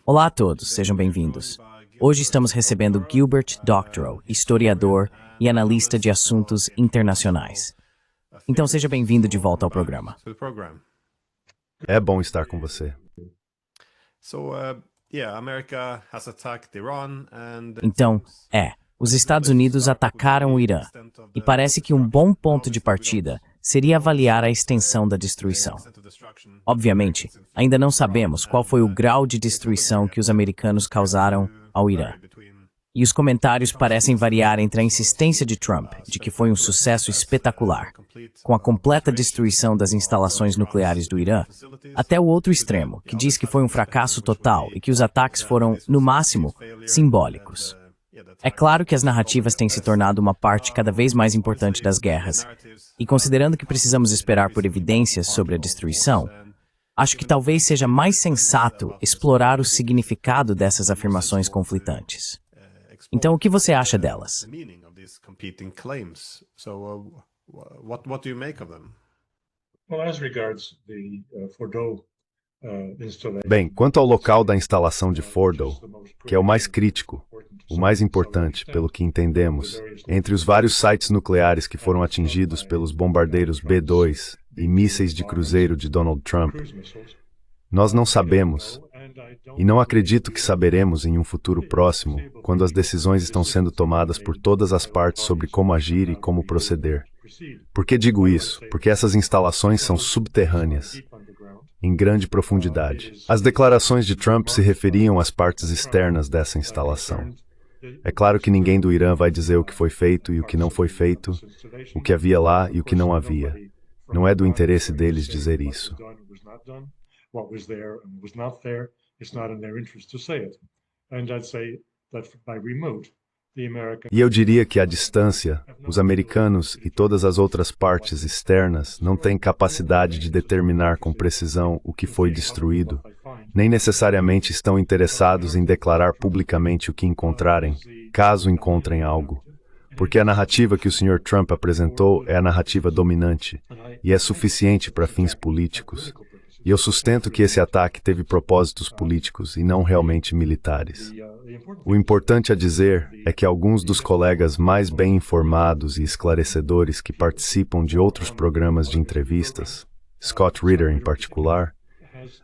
Olá a todos, sejam bem-vindos. Hoje estamos recebendo Gilbert Doctorow, historiador e analista de assuntos internacionais. Então seja bem-vindo de volta ao programa. É bom estar com você. Então, os Estados Unidos atacaram o Irã, e parece que um bom ponto de partida seria avaliar a extensão da destruição. Obviamente, ainda não sabemos qual foi o grau de destruição que os americanos causaram ao Irã. E os comentários parecem variar entre a insistência de Trump de que foi um sucesso espetacular, com a completa destruição das instalações nucleares do Irã, até o outro extremo, que diz que foi um fracasso total e que os ataques foram, no máximo, simbólicos. É claro que as narrativas têm se tornado uma parte cada vez mais importante das guerras, e considerando que precisamos esperar por evidências sobre a destruição, acho que talvez seja mais sensato explorar o significado dessas afirmações conflitantes. Então, o que você acha delas? Bem, quanto ao local da instalação de Fordow, que é o mais crítico, o mais importante, pelo que entendemos, entre os vários sites nucleares que foram atingidos pelos bombardeiros B-2 e mísseis de cruzeiro de Donald Trump, nós não sabemos, e não acredito que saberemos em um futuro próximo, quando as decisões estão sendo tomadas por todas as partes sobre como agir e como proceder. Por que digo isso? Porque essas instalações são subterrâneas, em grande profundidade. As declarações de Trump se referiam às partes externas dessa instalação. É claro que ninguém do Irã vai dizer o que foi feito e o que não foi feito, o que havia lá e o que não havia. Não é do interesse deles dizer isso. E eu diria que, à distância, os americanos e todas as outras partes externas não têm capacidade de determinar com precisão o que foi destruído, nem necessariamente estão interessados em declarar publicamente o que encontrarem, caso encontrem algo. Porque a narrativa que o Sr. Trump apresentou é a narrativa dominante, e é suficiente para fins políticos. E eu sustento que esse ataque teve propósitos políticos e não realmente militares. O importante a dizer é que alguns dos colegas mais bem informados e esclarecedores que participam de outros programas de entrevistas, Scott Ritter em particular,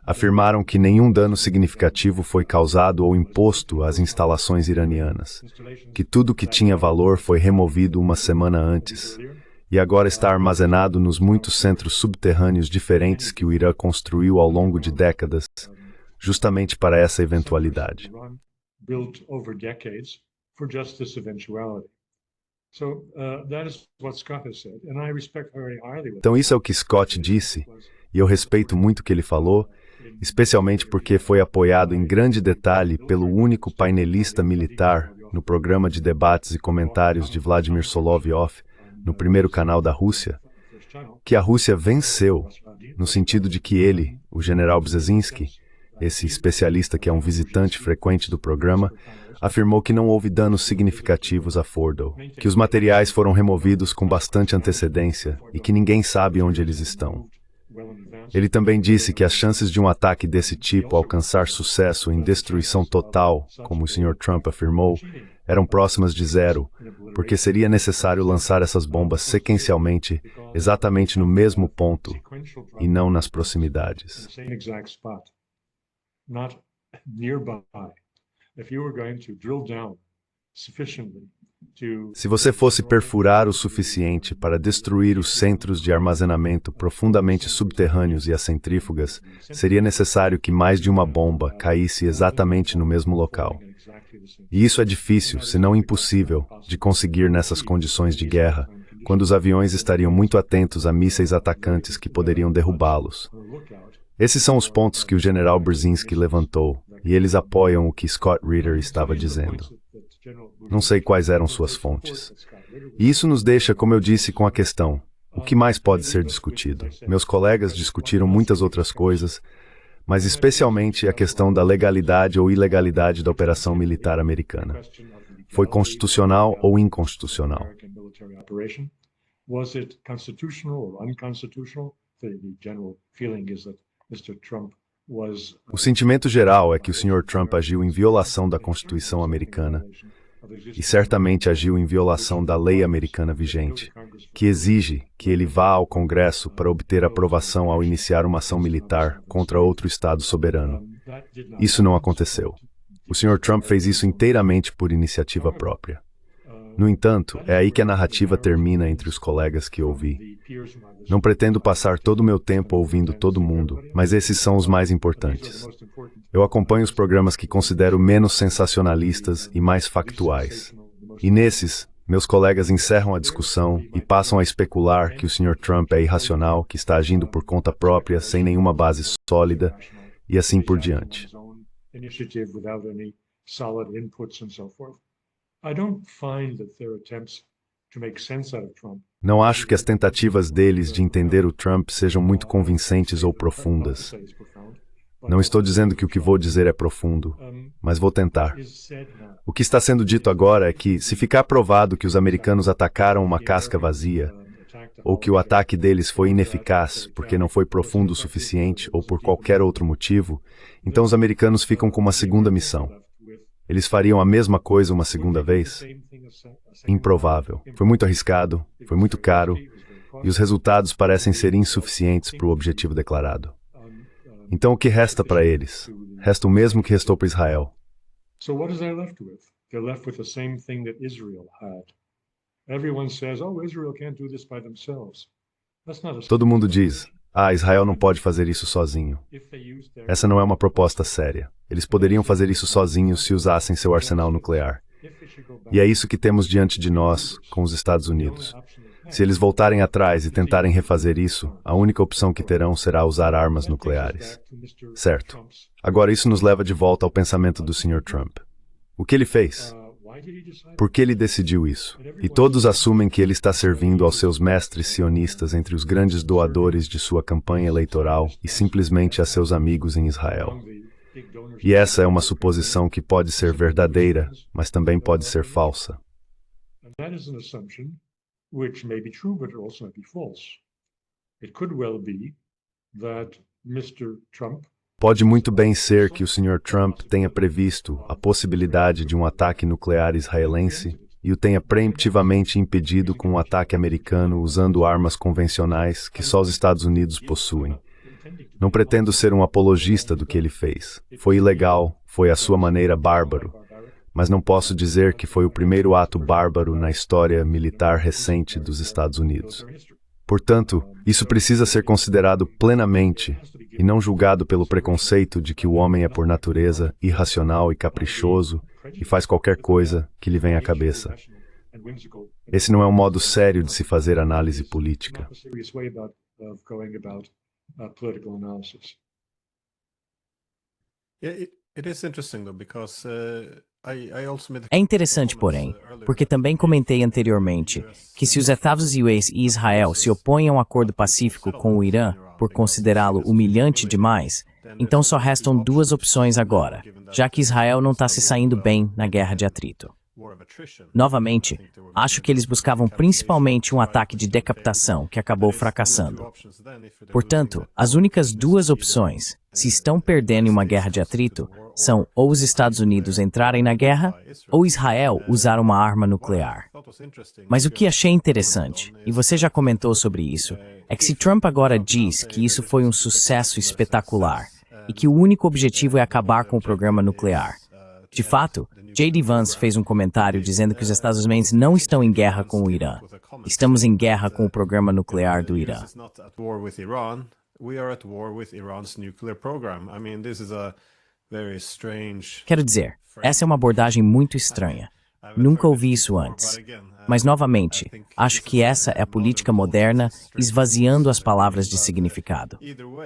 afirmaram que nenhum dano significativo foi causado ou imposto às instalações iranianas, que tudo que tinha valor foi removido uma semana antes, e agora está armazenado nos muitos centros subterrâneos diferentes que o Irã construiu ao longo de décadas, justamente para essa eventualidade. Então isso é o que Scott disse, e eu respeito muito o que ele falou, especialmente porque foi apoiado em grande detalhe pelo único painelista militar no programa de debates e comentários de Vladimir Solovyov, no primeiro canal da Rússia, que a Rússia venceu, no sentido de que ele, o general Brzezinski, esse especialista que é um visitante frequente do programa, afirmou que não houve danos significativos a Fordow, que os materiais foram removidos com bastante antecedência e que ninguém sabe onde eles estão. Ele também disse que as chances de um ataque desse tipo alcançar sucesso em destruição total, como o Sr. Trump afirmou, eram próximas de zero, porque seria necessário lançar essas bombas sequencialmente, exatamente no mesmo ponto, e não nas proximidades. Se você fosse perfurar o suficiente para destruir os centros de armazenamento profundamente subterrâneos e as centrífugas, seria necessário que mais de uma bomba caísse exatamente no mesmo local. E isso é difícil, se não impossível, de conseguir nessas condições de guerra, quando os aviões estariam muito atentos a mísseis atacantes que poderiam derrubá-los. Esses são os pontos que o general Brzezinski levantou, e eles apoiam o que Scott Ritter estava dizendo. Não sei quais eram suas fontes. E isso nos deixa, como eu disse, com a questão: o que mais pode ser discutido? Meus colegas discutiram muitas outras coisas, mas especialmente a questão da legalidade ou ilegalidade da operação militar americana. Foi constitucional ou inconstitucional? Was it constitutional or unconstitutional? The general feeling is that Mr. Trump O sentimento geral é que o Sr. Trump agiu em violação da Constituição americana e certamente agiu em violação da lei americana vigente, que exige que ele vá ao Congresso para obter aprovação ao iniciar uma ação militar contra outro Estado soberano. Isso não aconteceu. O Sr. Trump fez isso inteiramente por iniciativa própria. No entanto, é aí que a narrativa termina entre os colegas que ouvi. Não pretendo passar todo o meu tempo ouvindo todo mundo, mas esses são os mais importantes. Eu acompanho os programas que considero menos sensacionalistas e mais factuais. E nesses, meus colegas encerram a discussão e passam a especular que o Sr. Trump é irracional, que está agindo por conta própria, sem nenhuma base sólida, e assim por diante. Não acho que as tentativas deles de entender o Trump sejam muito convincentes ou profundas. Não estou dizendo que o que vou dizer é profundo, mas vou tentar. O que está sendo dito agora é que, se ficar provado que os americanos atacaram uma casca vazia, ou que o ataque deles foi ineficaz porque não foi profundo o suficiente ou por qualquer outro motivo, então os americanos ficam com uma segunda missão. Eles fariam a mesma coisa uma segunda vez? Improvável. Foi muito arriscado, foi muito caro, e os resultados parecem ser insuficientes para o objetivo declarado. Então o que resta para eles? Resta o mesmo que restou para Israel. Todo mundo diz, Israel não pode fazer isso sozinho. Essa não é uma proposta séria. Eles poderiam fazer isso sozinhos se usassem seu arsenal nuclear. E é isso que temos diante de nós, com os Estados Unidos. Se eles voltarem atrás e tentarem refazer isso, a única opção que terão será usar armas nucleares. Certo. Agora isso nos leva de volta ao pensamento do Sr. Trump. O que ele fez? Por que ele decidiu isso? E todos assumem que ele está servindo aos seus mestres sionistas entre os grandes doadores de sua campanha eleitoral e simplesmente a seus amigos em Israel. E essa é uma suposição que pode ser verdadeira, mas também pode ser falsa. Which may be true, but also may be false. It could well be that Mr. Trump Pode muito bem ser que o Sr. Trump tenha previsto a possibilidade de um ataque nuclear israelense e o tenha preemptivamente impedido com um ataque americano usando armas convencionais que só os Estados Unidos possuem. Não pretendo ser um apologista do que ele fez. Foi ilegal, foi à sua maneira bárbaro. Mas não posso dizer que foi o primeiro ato bárbaro na história militar recente dos Estados Unidos. Portanto, isso precisa ser considerado plenamente e não julgado pelo preconceito de que o homem é por natureza irracional e caprichoso e faz qualquer coisa que lhe vem à cabeça. Esse não é um modo sério de se fazer análise política. É interessante, porém, porque também comentei anteriormente que se os Estados Unidos e Israel se opõem a um acordo pacífico com o Irã por considerá-lo humilhante demais, então só restam duas opções agora, já que Israel não está se saindo bem na guerra de atrito. Novamente, acho que eles buscavam principalmente um ataque de decapitação que acabou fracassando. Portanto, as únicas duas opções, se estão perdendo em uma guerra de atrito, são ou os Estados Unidos entrarem na guerra, ou Israel usar uma arma nuclear. Mas o que achei interessante, e você já comentou sobre isso, é que se Trump agora diz que isso foi um sucesso espetacular, e que o único objetivo é acabar com o programa nuclear. De fato, J.D. Vance fez um comentário dizendo que os Estados Unidos não estão em guerra com o Irã. Estamos em guerra com o programa nuclear do Irã. Quero dizer, essa é uma abordagem muito estranha. Nunca ouvi isso antes. Mas, novamente, acho que essa é a política moderna esvaziando as palavras de significado.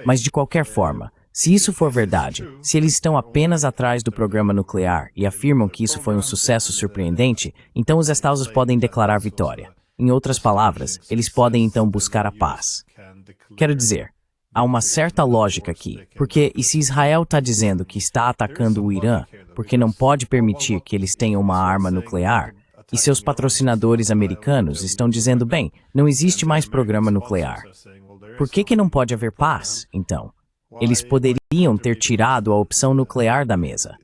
Mas, de qualquer forma, se isso for verdade, se eles estão apenas atrás do programa nuclear e afirmam que isso foi um sucesso surpreendente, então os Estados Unidos podem declarar vitória. Em outras palavras, eles podem então buscar a paz. Quero dizer, há uma certa lógica aqui, porque e se Israel está dizendo que está atacando o Irã, porque não pode permitir que eles tenham uma arma nuclear, e seus patrocinadores americanos estão dizendo, bem, não existe mais programa nuclear. Por que não pode haver paz, então? Eles poderiam ter tirado a opção nuclear da mesa.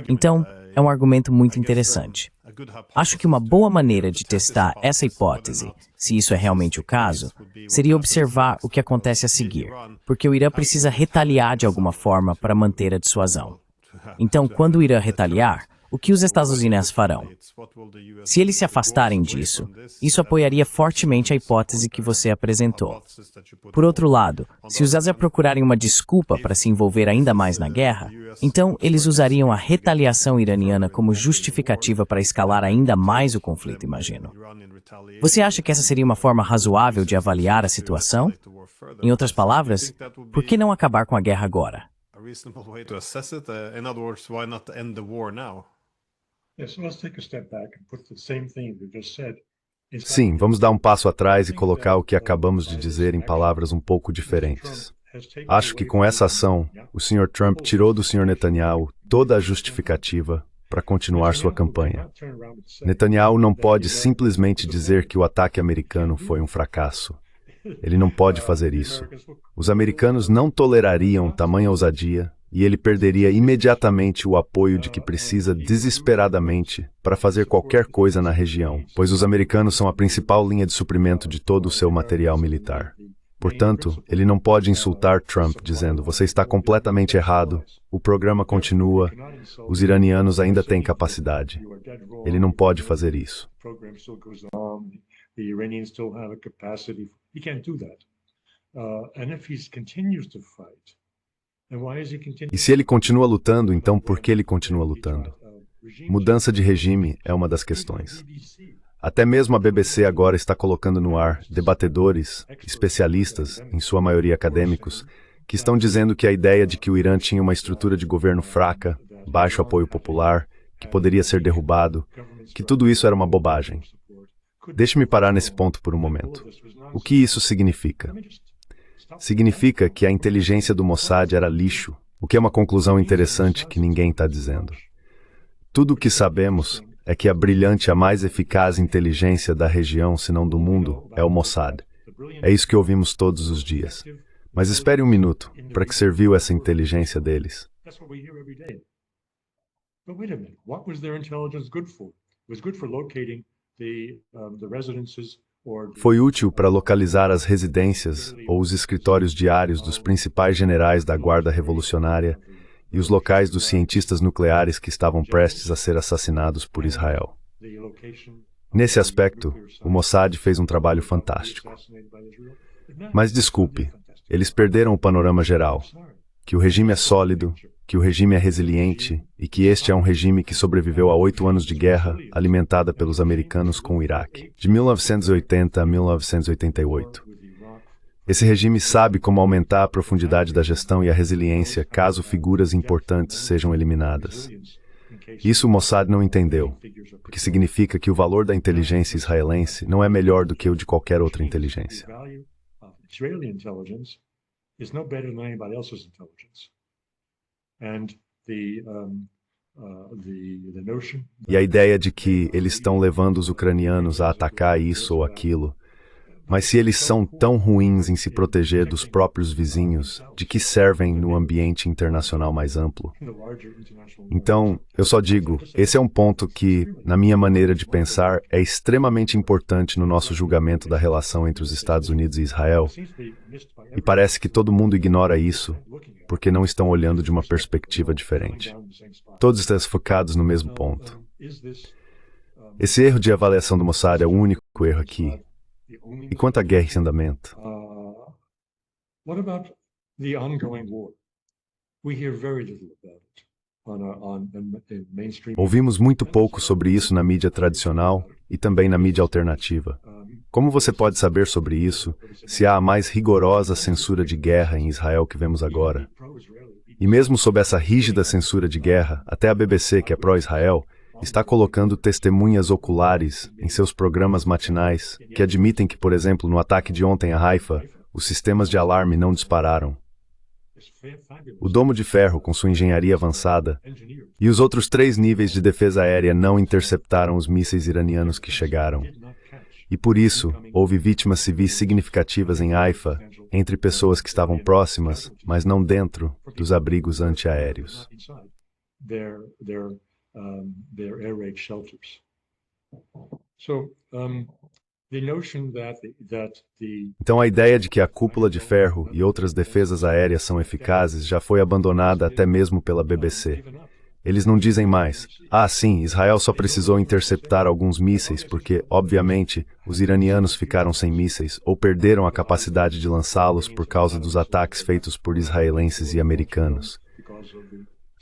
Então, é um argumento muito interessante. Acho que uma boa maneira de testar essa hipótese, se isso é realmente o caso, seria observar o que acontece a seguir, porque o Irã precisa retaliar de alguma forma para manter a dissuasão. Então, quando o Irã retaliar, o que os Estados Unidos farão? Se eles se afastarem disso, isso apoiaria fortemente a hipótese que você apresentou. Por outro lado, se os Estados procurarem uma desculpa para se envolver ainda mais na guerra, então eles usariam a retaliação iraniana como justificativa para escalar ainda mais o conflito, imagino. Você acha que essa seria uma forma razoável de avaliar a situação? Em outras palavras, por que não acabar com a guerra agora? Sim, vamos dar um passo atrás e colocar o que acabamos de dizer em palavras um pouco diferentes. Acho que com essa ação, o Sr. Trump tirou do Sr. Netanyahu toda a justificativa para continuar sua campanha. Netanyahu não pode simplesmente dizer que o ataque americano foi um fracasso. Ele não pode fazer isso. Os americanos não tolerariam tamanha ousadia e ele perderia imediatamente o apoio de que precisa desesperadamente para fazer qualquer coisa na região, pois os americanos são a principal linha de suprimento de todo o seu material militar. Portanto, ele não pode insultar Trump dizendo: "Você está completamente errado, o programa continua, os iranianos ainda têm capacidade." Ele não pode fazer isso. E se ele continua lutando, então por que ele continua lutando? Mudança de regime é uma das questões. Até mesmo a BBC agora está colocando no ar debatedores, especialistas, em sua maioria acadêmicos, que estão dizendo que a ideia de que o Irã tinha uma estrutura de governo fraca, baixo apoio popular, que poderia ser derrubado, que tudo isso era uma bobagem. Deixe-me parar nesse ponto por um momento. O que isso significa? Significa que a inteligência do Mossad era lixo, o que é uma conclusão interessante que ninguém está dizendo. Tudo o que sabemos é que a brilhante, a mais eficaz inteligência da região, se não do mundo, é o Mossad. É isso que ouvimos todos os dias. Mas espere um minuto, para que serviu essa inteligência deles? Foi útil para localizar as residências ou os escritórios diários dos principais generais da Guarda Revolucionária e os locais dos cientistas nucleares que estavam prestes a ser assassinados por Israel. Nesse aspecto, o Mossad fez um trabalho fantástico. Mas desculpe, eles perderam o panorama geral, que o regime é sólido, que o regime é resiliente e que este é um regime que sobreviveu a 8 anos de guerra alimentada pelos americanos com o Iraque, de 1980 a 1988. Esse regime sabe como aumentar a profundidade da gestão e a resiliência caso figuras importantes sejam eliminadas. Isso o Mossad não entendeu, o que significa que o valor da inteligência israelense não é melhor do que o de qualquer outra inteligência. E a ideia de que eles estão levando os ucranianos a atacar isso ou aquilo, mas se eles são tão ruins em se proteger dos próprios vizinhos, de que servem no ambiente internacional mais amplo? Então, eu só digo, esse é um ponto que, na minha maneira de pensar, é extremamente importante no nosso julgamento da relação entre os Estados Unidos e Israel, e parece que todo mundo ignora isso, porque não estão olhando de uma perspectiva diferente. Todos estão focados no mesmo ponto. Esse erro de avaliação do Mossad é o único erro aqui. E quanto à guerra em andamento? Ouvimos muito pouco sobre isso na mídia tradicional e também na mídia alternativa. Como você pode saber sobre isso se há a mais rigorosa censura de guerra em Israel que vemos agora? E mesmo sob essa rígida censura de guerra, até a BBC, que é pró-Israel, está colocando testemunhas oculares em seus programas matinais que admitem que, por exemplo, no ataque de ontem a Haifa, os sistemas de alarme não dispararam. O domo de ferro, com sua engenharia avançada, e os outros 3 níveis de defesa aérea não interceptaram os mísseis iranianos que chegaram. E por isso, houve vítimas civis significativas em Haifa, entre pessoas que estavam próximas, mas não dentro dos abrigos antiaéreos. Então a ideia de que a cúpula de ferro e outras defesas aéreas são eficazes já foi abandonada até mesmo pela BBC. Eles não dizem mais, sim, Israel só precisou interceptar alguns mísseis porque, obviamente, os iranianos ficaram sem mísseis ou perderam a capacidade de lançá-los por causa dos ataques feitos por israelenses e americanos.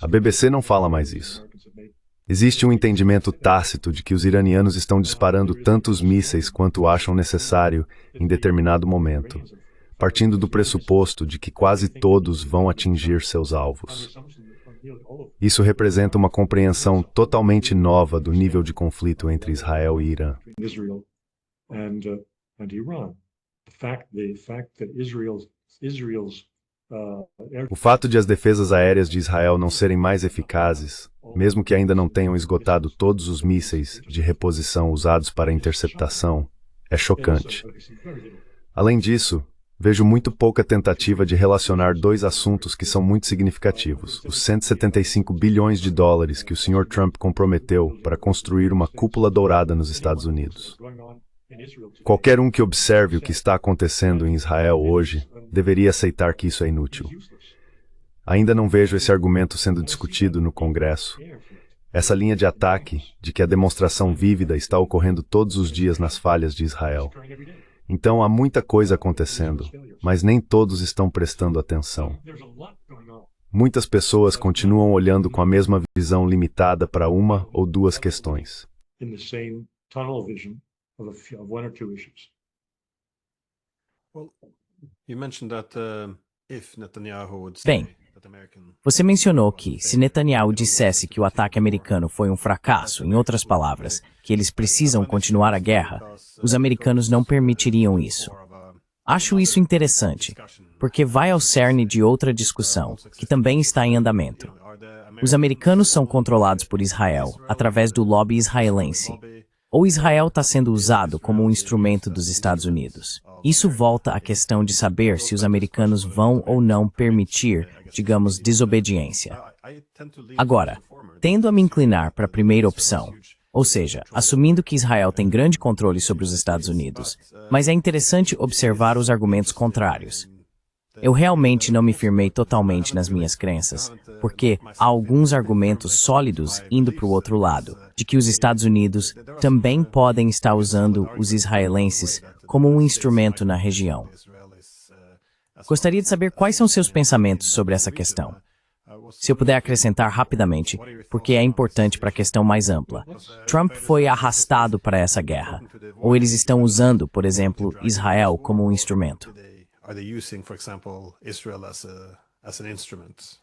A BBC não fala mais isso. Existe um entendimento tácito de que os iranianos estão disparando tantos mísseis quanto acham necessário em determinado momento, partindo do pressuposto de que quase todos vão atingir seus alvos. Isso representa uma compreensão totalmente nova do nível de conflito entre Israel e Irã. O fato de as defesas aéreas de Israel não serem mais eficazes, mesmo que ainda não tenham esgotado todos os mísseis de reposição usados para interceptação, é chocante. Além disso, vejo muito pouca tentativa de relacionar dois assuntos que são muito significativos: os 175 bilhões de dólares que o Sr. Trump comprometeu para construir uma cúpula dourada nos Estados Unidos. Qualquer um que observe o que está acontecendo em Israel hoje deveria aceitar que isso é inútil. Ainda não vejo esse argumento sendo discutido no Congresso. Essa linha de ataque, de que a demonstração vívida está ocorrendo todos os dias nas falhas de Israel. Então há muita coisa acontecendo, mas nem todos estão prestando atenção. Muitas pessoas continuam olhando com a mesma visão limitada para uma ou duas questões. Bem, você mencionou que, se Netanyahu dissesse que o ataque americano foi um fracasso, em outras palavras, que eles precisam continuar a guerra, os americanos não permitiriam isso. Acho isso interessante, porque vai ao cerne de outra discussão, que também está em andamento. Os americanos são controlados por Israel, através do lobby israelense. Ou Israel está sendo usado como um instrumento dos Estados Unidos. Isso volta à questão de saber se os americanos vão ou não permitir, digamos, desobediência. Agora, tendo a me inclinar para a primeira opção, ou seja, assumindo que Israel tem grande controle sobre os Estados Unidos, mas é interessante observar os argumentos contrários. Eu realmente não me firmei totalmente nas minhas crenças, porque há alguns argumentos sólidos indo para o outro lado, de que os Estados Unidos também podem estar usando os israelenses como um instrumento na região. Gostaria de saber quais são seus pensamentos sobre essa questão. Se eu puder acrescentar rapidamente, porque é importante para a questão mais ampla. Trump foi arrastado para essa guerra, ou eles estão usando, por exemplo, Israel como um instrumento. Are they using, for example, Israel as an instrument?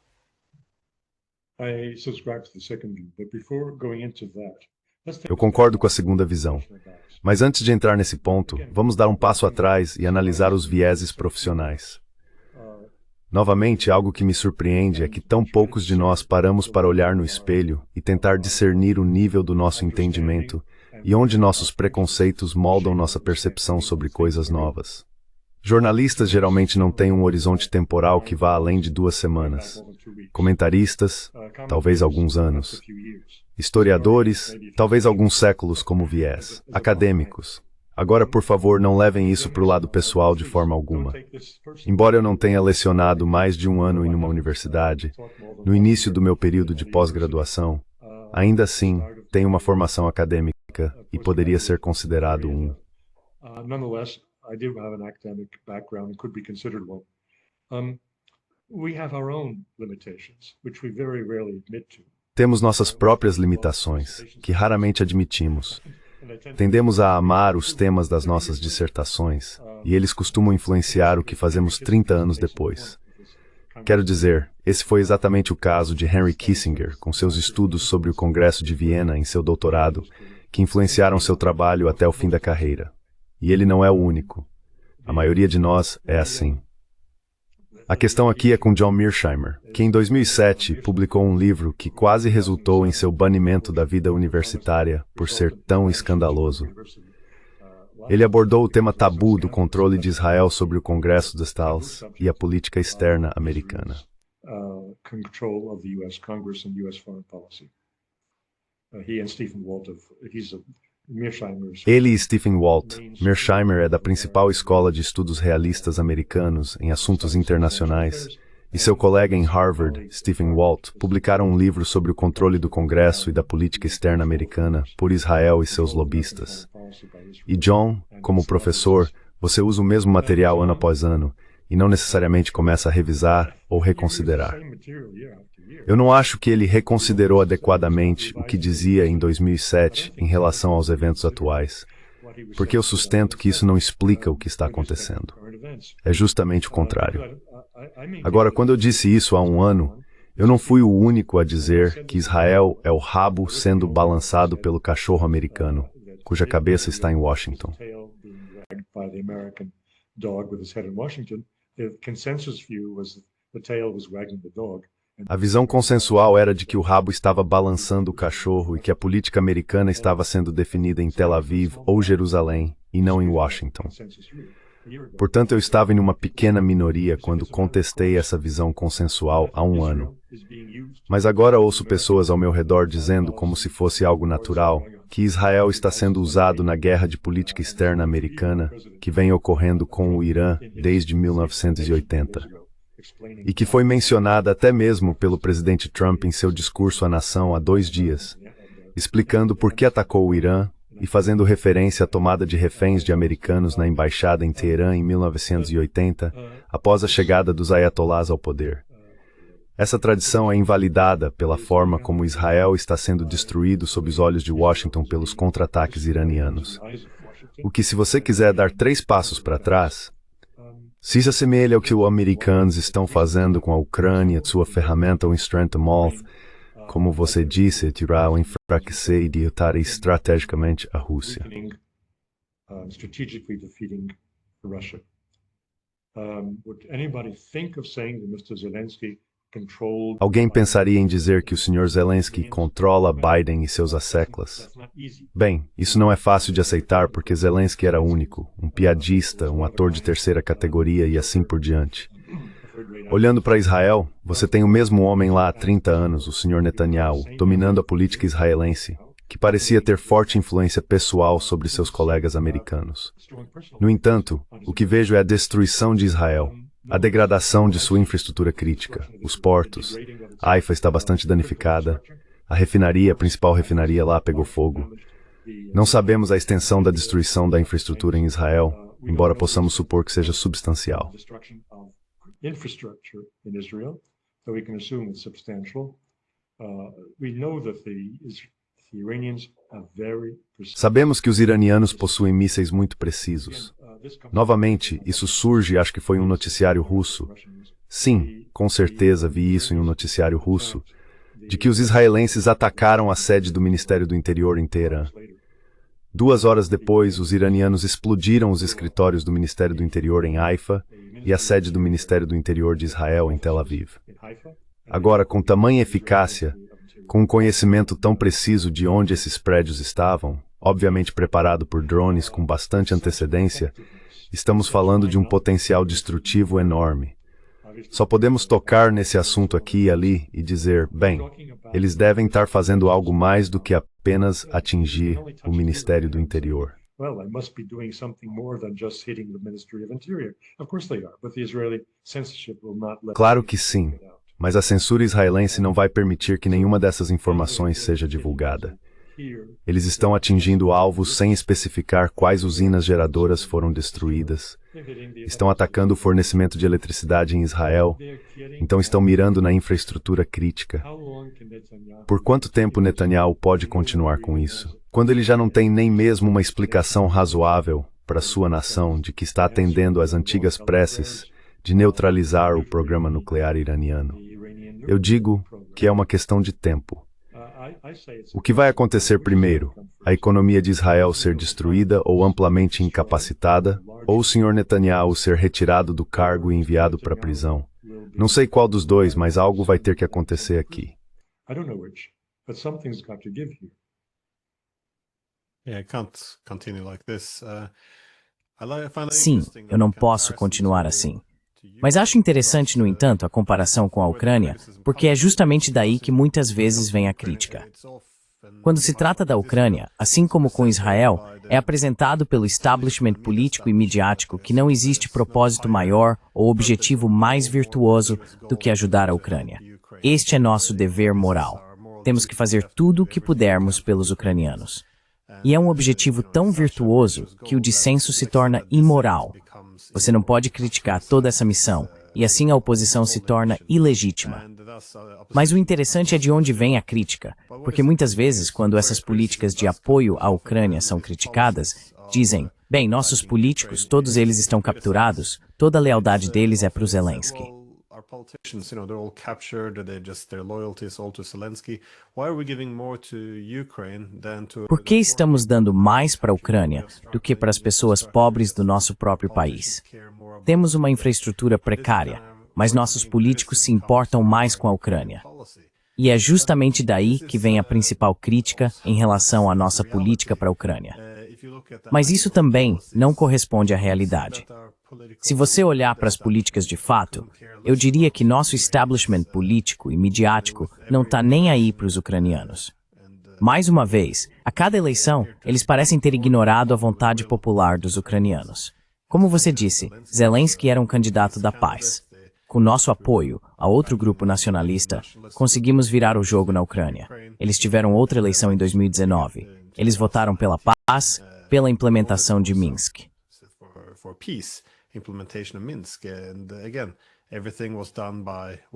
I subscribe to the second view, but before going into that, Eu concordo com a segunda visão. Mas antes de entrar nesse ponto, vamos dar um passo atrás e analisar os vieses profissionais. Novamente, algo que me surpreende é que tão poucos de nós paramos para olhar no espelho e tentar discernir o nível do nosso entendimento e onde nossos preconceitos moldam nossa percepção sobre coisas novas. Jornalistas geralmente não têm um horizonte temporal que vá além de 2 semanas. Comentaristas, talvez alguns anos. Historiadores, talvez alguns séculos como viés. Acadêmicos. Agora, por favor, não levem isso para o lado pessoal de forma alguma. Embora eu não tenha lecionado mais de 1 ano em uma universidade, no início do meu período de pós-graduação, ainda assim, tenho uma formação acadêmica e poderia ser considerado um. I do have an academic background and could be considered one. We have our own limitations, which we very rarely admit to. Temos nossas próprias limitações, que raramente admitimos. Tendemos a amar os temas das nossas dissertações, e eles costumam influenciar o que fazemos 30 anos depois. Quero dizer, esse foi exatamente o caso de Henry Kissinger, com seus estudos sobre o Congresso de Viena em seu doutorado, que influenciaram seu trabalho até o fim da carreira. E ele não é o único. A maioria de nós é assim. A questão aqui é com John Mearsheimer, que em 2007 publicou um livro que quase resultou em seu banimento da vida universitária por ser tão escandaloso. Ele abordou o tema tabu do controle de Israel sobre o Congresso dos Estados e a política externa americana. Control of the U.S. Congress and U.S. foreign policy. He and Stephen Walt, he's a Mearsheimer's. Ele e Stephen Walt, Mearsheimer é da principal escola de estudos realistas americanos em assuntos internacionais, e seu colega em Harvard, Stephen Walt, publicaram um livro sobre o controle do Congresso e da política externa americana por Israel e seus lobistas. E John, como professor, você usa o mesmo material ano após ano, e não necessariamente começa a revisar ou reconsiderar. Eu não acho que ele reconsiderou adequadamente o que dizia em 2007 em relação aos eventos atuais, porque eu sustento que isso não explica o que está acontecendo. É justamente o contrário. Agora, quando eu disse isso há um ano, eu não fui o único a dizer que Israel é o rabo sendo balançado pelo cachorro americano, cuja cabeça está em Washington. A visão consensual era de que o rabo estava balançando o cachorro e que a política americana estava sendo definida em Tel Aviv ou Jerusalém, e não em Washington. Portanto, eu estava em uma pequena minoria quando contestei essa visão consensual há um ano. Mas agora ouço pessoas ao meu redor dizendo, como se fosse algo natural, que Israel está sendo usado na guerra de política externa americana que vem ocorrendo com o Irã desde 1980. E que foi mencionada até mesmo pelo presidente Trump em seu discurso à nação há 2 dias, explicando por que atacou o Irã e fazendo referência à tomada de reféns de americanos na embaixada em Teherã em 1980, após a chegada dos ayatolás ao poder. Essa tradição é invalidada pela forma como Israel está sendo destruído sob os olhos de Washington pelos contra-ataques iranianos. O que, se você quiser dar 3 passos para trás, se assemelha ao que os americanos estão fazendo com a Ucrânia, sua ferramenta o Instrument, como você disse, tirar o enfraquecer e derrotar estrategicamente a Rússia. Alguém pensaria em dizer que o Sr. Zelensky controla Biden e seus asseclas? Bem, isso não é fácil de aceitar porque Zelensky era único, um piadista, um ator de terceira categoria e assim por diante. Olhando para Israel, você tem o mesmo homem lá há 30 anos, o Sr. Netanyahu, dominando a política israelense, que parecia ter forte influência pessoal sobre seus colegas americanos. No entanto, o que vejo é a destruição de Israel, a degradação de sua infraestrutura crítica, os portos. Haifa está bastante danificada, a refinaria, a principal refinaria lá, pegou fogo. Não sabemos a extensão da destruição da infraestrutura em Israel, embora possamos supor que seja substancial. Infrastructure in Israel, so we can assume it's substantial. We know that the Iranians are very precise. Sabemos que os iranianos possuem mísseis muito precisos. Novamente, isso surge, acho que foi um noticiário russo. Sim, com certeza vi isso em um noticiário russo, de que os israelenses atacaram a sede do Ministério do Interior em Teherã. 2 horas depois, os iranianos explodiram os escritórios do Ministério do Interior em Haifa e a sede do Ministério do Interior de Israel em Tel Aviv. Agora, com tamanha eficácia, com um conhecimento tão preciso de onde esses prédios estavam, obviamente preparado por drones com bastante antecedência, estamos falando de um potencial destrutivo enorme. Só podemos tocar nesse assunto aqui e ali e dizer, bem, eles devem estar fazendo algo mais do que apenas atingir o Ministério do Interior. Well, they must be doing something more than just hitting the Ministry of Interior. Of course they are, but the Israeli censorship will not let. Claro que sim, mas a censura israelense não vai permitir que nenhuma dessas informações seja divulgada. Eles estão atingindo alvos sem especificar quais usinas geradoras foram destruídas. Estão atacando o fornecimento de eletricidade em Israel, então estão mirando na infraestrutura crítica. Por quanto tempo Netanyahu pode continuar com isso? Quando ele já não tem nem mesmo uma explicação razoável para sua nação de que está atendendo às antigas preces de neutralizar o programa nuclear iraniano. Eu digo que é uma questão de tempo. O que vai acontecer primeiro? A economia de Israel ser destruída ou amplamente incapacitada, ou o Sr. Netanyahu ser retirado do cargo e enviado para a prisão? Não sei qual dos dois, mas algo vai ter que acontecer aqui. Yeah, it can't continue like this. Sim, eu não posso continuar assim. Mas acho interessante, no entanto, a comparação com a Ucrânia, porque é justamente daí que muitas vezes vem a crítica. Quando se trata da Ucrânia, assim como com Israel, é apresentado pelo establishment político e midiático que não existe propósito maior ou objetivo mais virtuoso do que ajudar a Ucrânia. Este é nosso dever moral. Temos que fazer tudo o que pudermos pelos ucranianos. E é um objetivo tão virtuoso que o dissenso se torna imoral. Você não pode criticar toda essa missão, e assim a oposição se torna ilegítima. Mas o interessante é de onde vem a crítica, porque muitas vezes, quando essas políticas de apoio à Ucrânia são criticadas, dizem, bem, nossos políticos, todos eles estão capturados, toda a lealdade deles é para o Zelensky. Por que estamos dando mais para a Ucrânia do que para as pessoas pobres do nosso próprio país? Temos uma infraestrutura precária, mas nossos políticos se importam mais com a Ucrânia. E é justamente daí que vem a principal crítica em relação à nossa política para a Ucrânia. Mas isso também não corresponde à realidade. Se você olhar para as políticas de fato, eu diria que nosso establishment político e midiático não está nem aí para os ucranianos. Mais uma vez, a cada eleição, eles parecem ter ignorado a vontade popular dos ucranianos. Como você disse, Zelensky era um candidato da paz. Com nosso apoio a outro grupo nacionalista, conseguimos virar o jogo na Ucrânia. Eles tiveram outra eleição em 2019. Eles votaram pela paz, pela implementação de Minsk.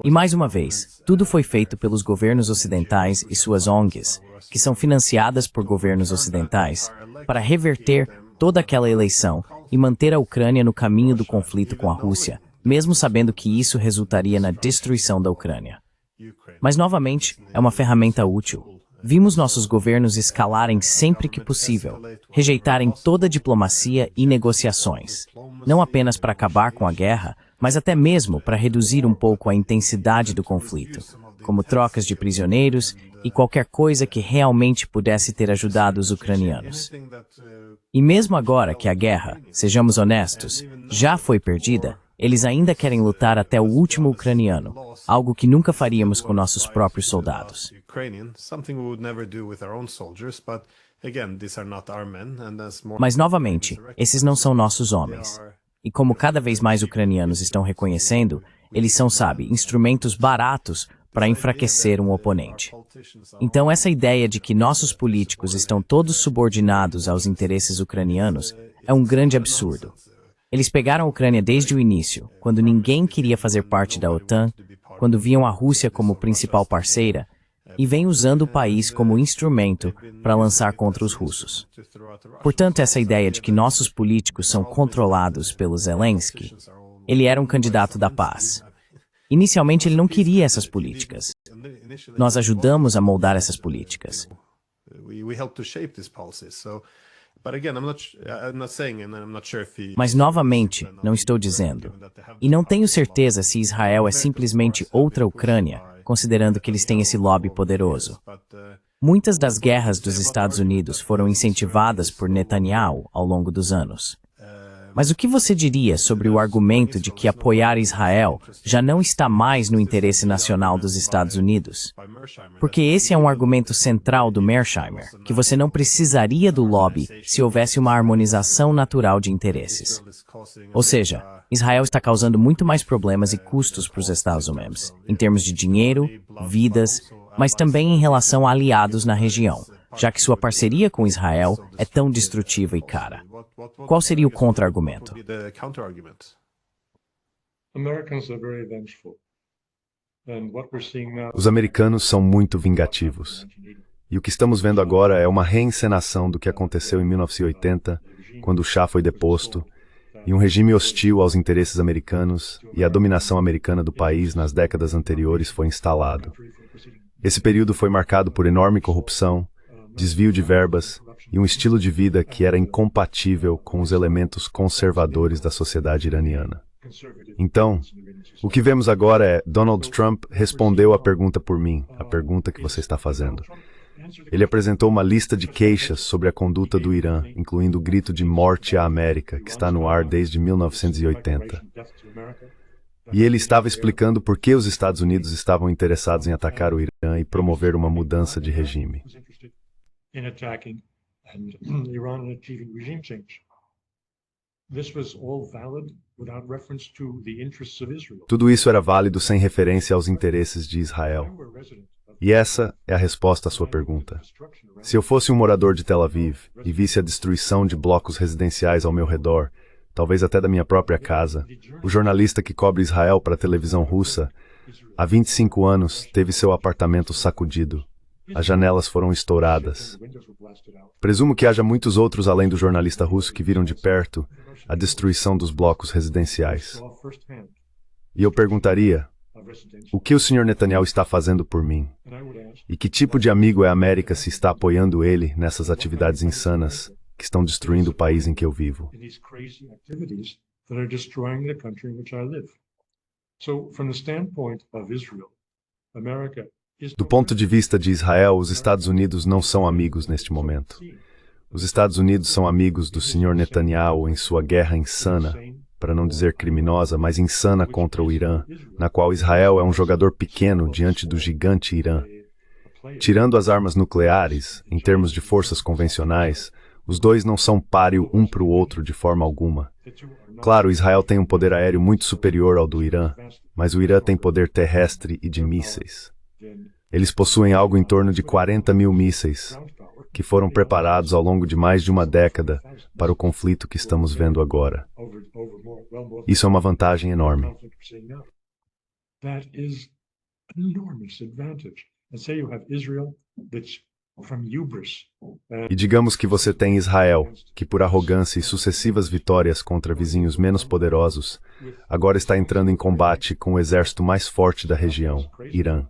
E mais uma vez, tudo foi feito pelos governos ocidentais e suas ONGs, que são financiadas por governos ocidentais, para reverter toda aquela eleição e manter a Ucrânia no caminho do conflito com a Rússia, mesmo sabendo que isso resultaria na destruição da Ucrânia. Mas, novamente, é uma ferramenta útil. Vimos nossos governos escalarem sempre que possível, rejeitarem toda diplomacia e negociações, não apenas para acabar com a guerra, mas até mesmo para reduzir um pouco a intensidade do conflito, como trocas de prisioneiros e qualquer coisa que realmente pudesse ter ajudado os ucranianos. E mesmo agora que a guerra, sejamos honestos, já foi perdida, eles ainda querem lutar até o último ucraniano, algo que nunca faríamos com nossos próprios soldados. Mas, novamente, esses não são nossos homens. E como cada vez mais ucranianos estão reconhecendo, eles são, instrumentos baratos para enfraquecer um oponente. Então, essa ideia de que nossos políticos estão todos subordinados aos interesses ucranianos é um grande absurdo. Eles pegaram a Ucrânia desde o início, quando ninguém queria fazer parte da OTAN, quando viam a Rússia como principal parceira, e vêm usando o país como instrumento para lançar contra os russos. Portanto, essa ideia de que nossos políticos são controlados pelo Zelensky, ele era um candidato da paz. Inicialmente, ele não queria essas políticas. Nós ajudamos a moldar essas políticas. Mas, novamente, não estou dizendo. E não tenho certeza se Israel é simplesmente outra Ucrânia, considerando que eles têm esse lobby poderoso. Muitas das guerras dos Estados Unidos foram incentivadas por Netanyahu ao longo dos anos. Mas o que você diria sobre o argumento de que apoiar Israel já não está mais no interesse nacional dos Estados Unidos? Porque esse é um argumento central do Mearsheimer, que você não precisaria do lobby se houvesse uma harmonização natural de interesses. Ou seja, Israel está causando muito mais problemas e custos para os Estados Unidos, em termos de dinheiro, vidas, mas também em relação a aliados na região, já que sua parceria com Israel é tão destrutiva e cara. Qual seria o contra-argumento? Os americanos são muito vingativos. E o que estamos vendo agora é uma reencenação do que aconteceu em 1980, quando o Shah foi deposto, e um regime hostil aos interesses americanos e à dominação americana do país nas décadas anteriores foi instalado. Esse período foi marcado por enorme corrupção, desvio de verbas e um estilo de vida que era incompatível com os elementos conservadores da sociedade iraniana. Então, o que vemos agora é Donald Trump respondeu a pergunta por mim, a pergunta que você está fazendo. Ele apresentou uma lista de queixas sobre a conduta do Irã, incluindo o grito de morte à América, que está no ar desde 1980. E ele estava explicando por que os Estados Unidos estavam interessados em atacar o Irã e promover uma mudança de regime. Tudo isso era válido sem referência aos interesses de Israel. E essa é a resposta à sua pergunta. Se eu fosse um morador de Tel Aviv e visse a destruição de blocos residenciais ao meu redor, talvez até da minha própria casa, o jornalista que cobre Israel para a televisão russa, há 25 anos, teve seu apartamento sacudido. As janelas foram estouradas. Presumo que haja muitos outros além do jornalista russo que viram de perto a destruição dos blocos residenciais. E eu perguntaria, o que o Sr. Netanyahu está fazendo por mim? E que tipo de amigo é a América se está apoiando ele nessas atividades insanas que estão destruindo o país em que eu vivo? Do ponto de vista de Israel, os Estados Unidos não são amigos neste momento. Os Estados Unidos são amigos do Sr. Netanyahu em sua guerra insana, para não dizer criminosa, mas insana contra o Irã, na qual Israel é um jogador pequeno diante do gigante Irã. Tirando as armas nucleares, em termos de forças convencionais, os dois não são páreo um para o outro de forma alguma. Claro, Israel tem um poder aéreo muito superior ao do Irã, mas o Irã tem poder terrestre e de mísseis. Eles possuem algo em torno de 40 mil mísseis, que foram preparados ao longo de mais de uma década para o conflito que estamos vendo agora. Isso é uma vantagem enorme. E digamos que você tem Israel, que por arrogância e sucessivas vitórias contra vizinhos menos poderosos, agora está entrando em combate com o exército mais forte da região, Irã.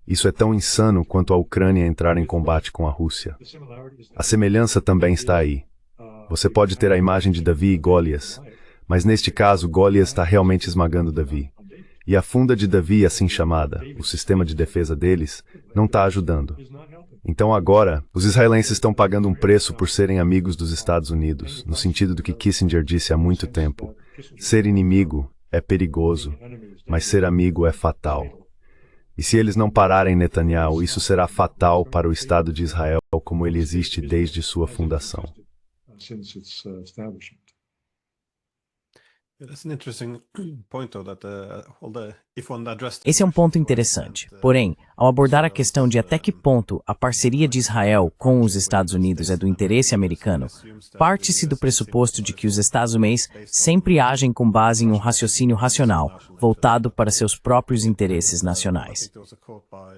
Isso é tão insano quanto a Ucrânia entrar em combate com a Rússia. A semelhança também está aí. Você pode ter a imagem de Davi e Golias, mas neste caso Golias está realmente esmagando Davi. E a funda de Davi, assim chamada, o sistema de defesa deles, não está ajudando. Então agora, os israelenses estão pagando um preço por serem amigos dos Estados Unidos, no sentido do que Kissinger disse há muito tempo. Ser inimigo é perigoso, mas ser amigo é fatal. E se eles não pararem Netanyahu, isso será fatal para o Estado de Israel como ele existe desde sua fundação. Esse é um ponto interessante. Porém, ao abordar a questão de até que ponto a parceria de Israel com os Estados Unidos é do interesse americano, parte-se do pressuposto de que os Estados Unidos sempre agem com base em um raciocínio racional, voltado para seus próprios interesses nacionais.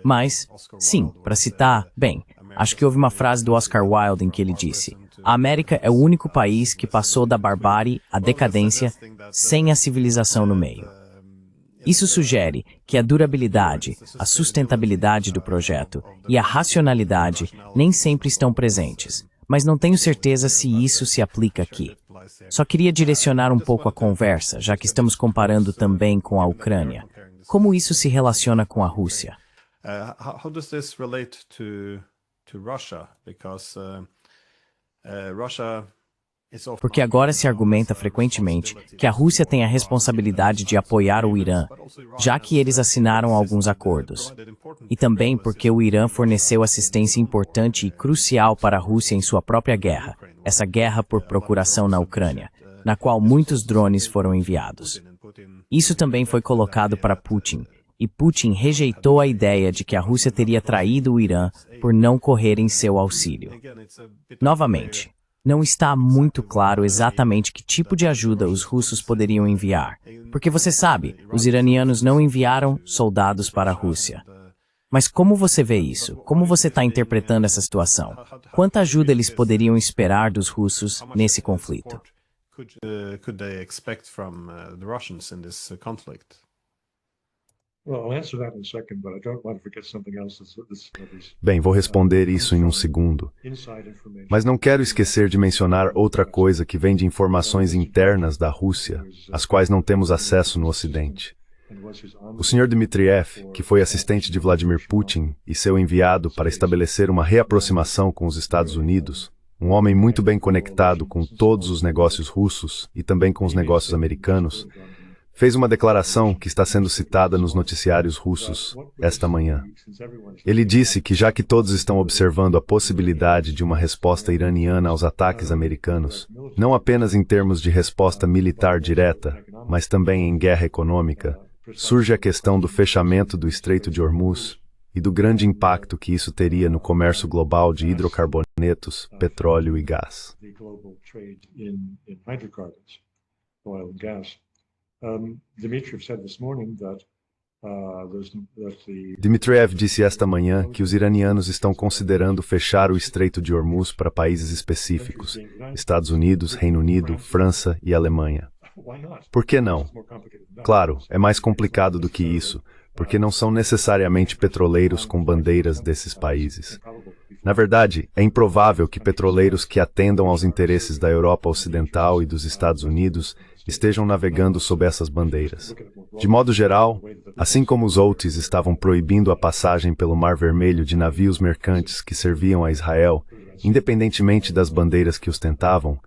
Mas, sim, para citar, bem, acho que houve uma frase do Oscar Wilde em que ele disse: a América é o único país que passou da barbárie à decadência sem a civilização no meio. Isso sugere que a durabilidade, a sustentabilidade do projeto e a racionalidade nem sempre estão presentes, mas não tenho certeza se isso se aplica aqui. Só queria direcionar um pouco a conversa, já que estamos comparando também com a Ucrânia. Como isso se relaciona com a Rússia? How does this relate to Russia? Because Russia Porque agora se argumenta frequentemente que a Rússia tem a responsabilidade de apoiar o Irã, já que eles assinaram alguns acordos. E também porque o Irã forneceu assistência importante e crucial para a Rússia em sua própria guerra, essa guerra por procuração na Ucrânia, na qual muitos drones foram enviados. Isso também foi colocado para Putin, e Putin rejeitou a ideia de que a Rússia teria traído o Irã por não correr em seu auxílio. Novamente, não está muito claro exatamente que tipo de ajuda os russos poderiam enviar, porque você sabe, os iranianos não enviaram soldados para a Rússia. Mas como você vê isso? Como você está interpretando essa situação? Quanta ajuda eles poderiam esperar dos russos nesse conflito? Could they expect from the Russians in this conflict? Bem, vou responder isso em um segundo. Mas não quero esquecer de mencionar outra coisa que vem de informações internas da Rússia, às quais não temos acesso no Ocidente. O Sr. Dmitriev, que foi assistente de Vladimir Putin e seu enviado para estabelecer uma reaproximação com os Estados Unidos, um homem muito bem conectado com todos os negócios russos e também com os negócios americanos, fez uma declaração que está sendo citada nos noticiários russos esta manhã. Ele disse que já que todos estão observando a possibilidade de uma resposta iraniana aos ataques americanos, não apenas em termos de resposta militar direta, mas também em guerra econômica, surge a questão do fechamento do Estreito de Hormuz e do grande impacto que isso teria no comércio global de hidrocarbonetos, petróleo e gás. Dmitriev disse esta manhã que os iranianos estão considerando fechar o Estreito de Hormuz para países específicos, Estados Unidos, Reino Unido, França e Alemanha. Por que não? Claro, é mais complicado do que isso, porque não são necessariamente petroleiros com bandeiras desses países. Na verdade, é improvável que petroleiros que atendam aos interesses da Europa Ocidental e dos Estados Unidos estejam navegando sob essas bandeiras. De modo geral, assim como os Houthis estavam proibindo a passagem pelo Mar Vermelho de navios mercantes que serviam a Israel, independentemente das bandeiras que ostentavam,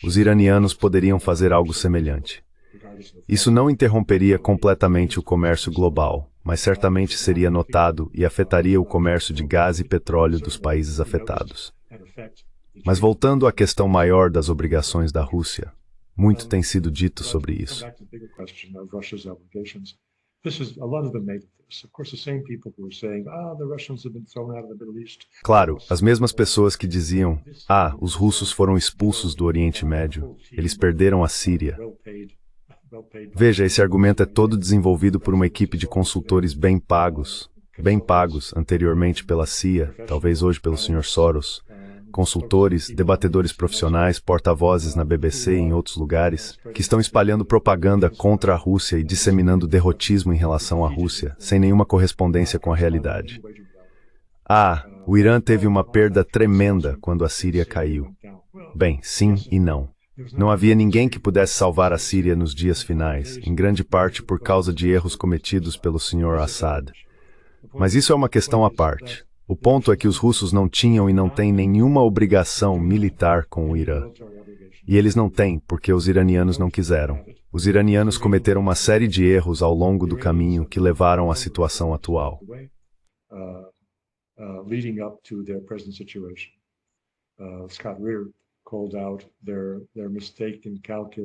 os iranianos poderiam fazer algo semelhante. Isso não interromperia completamente o comércio global, mas certamente seria notado e afetaria o comércio de gás e petróleo dos países afetados. Mas voltando à questão maior das obrigações da Rússia, muito tem sido dito sobre isso. Claro, as mesmas pessoas que diziam, os russos foram expulsos do Oriente Médio, eles perderam a Síria. Veja, esse argumento é todo desenvolvido por uma equipe de consultores bem pagos anteriormente pela CIA, talvez hoje pelo Sr. Soros, consultores, debatedores profissionais, porta-vozes na BBC e em outros lugares, que estão espalhando propaganda contra a Rússia e disseminando derrotismo em relação à Rússia, sem nenhuma correspondência com a realidade. O Irã teve uma perda tremenda quando a Síria caiu. Bem, sim e não. Não havia ninguém que pudesse salvar a Síria nos dias finais, em grande parte por causa de erros cometidos pelo Sr. Assad. Mas isso é uma questão à parte. O ponto é que os russos não tinham e não têm nenhuma obrigação militar com o Irã. E eles não têm, porque os iranianos não quiseram. Os iranianos cometeram uma série de erros ao longo do caminho que levaram à situação atual.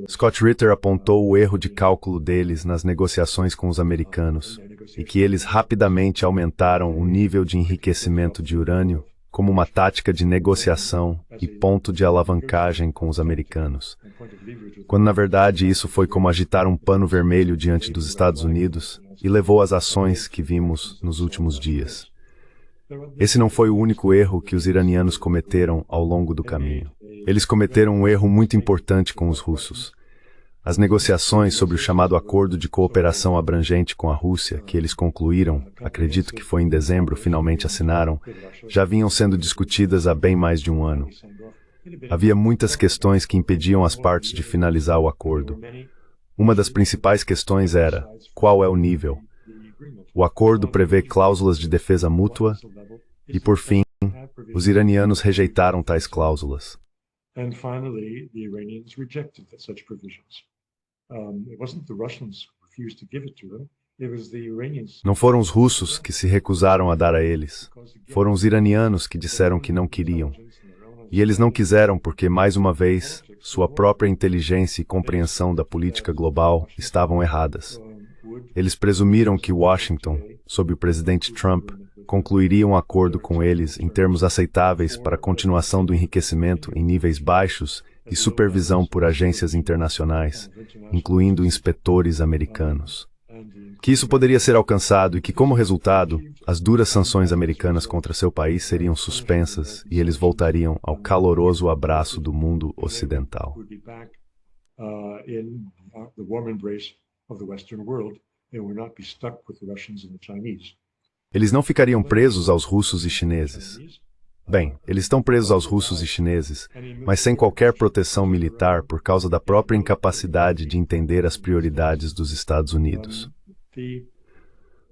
Scott Ritter apontou o erro de cálculo deles nas negociações com os americanos e que eles rapidamente aumentaram o nível de enriquecimento de urânio como uma tática de negociação e ponto de alavancagem com os americanos, quando na verdade isso foi como agitar um pano vermelho diante dos Estados Unidos e levou às ações que vimos nos últimos dias. Esse não foi o único erro que os iranianos cometeram ao longo do caminho. Eles cometeram um erro muito importante com os russos. As negociações sobre o chamado Acordo de Cooperação Abrangente com a Rússia, que eles concluíram, acredito que foi em dezembro, finalmente assinaram, já vinham sendo discutidas há bem mais de um ano. Havia muitas questões que impediam as partes de finalizar o acordo. Uma das principais questões era, qual é o nível? O acordo prevê cláusulas de defesa mútua e, por fim, os iranianos rejeitaram tais cláusulas. And finally, the Iranians rejected such provisions. It wasn't the Russians who refused to give it to them. It was the Iranians. Não foram os russos que se recusaram a dar a eles. Foram os iranianos que disseram que não queriam. E eles não quiseram porque, mais uma vez, sua própria inteligência e compreensão da política global estavam erradas. Eles presumiram que Washington, sob o presidente Trump, concluiria um acordo com eles em termos aceitáveis para a continuação do enriquecimento em níveis baixos e supervisão por agências internacionais, incluindo inspetores americanos. Que isso poderia ser alcançado e que, como resultado, as duras sanções americanas contra seu país seriam suspensas e eles voltariam ao caloroso abraço do mundo ocidental. Eles não ficariam presos aos russos e chineses. Bem, eles estão presos aos russos e chineses, mas sem qualquer proteção militar por causa da própria incapacidade de entender as prioridades dos Estados Unidos.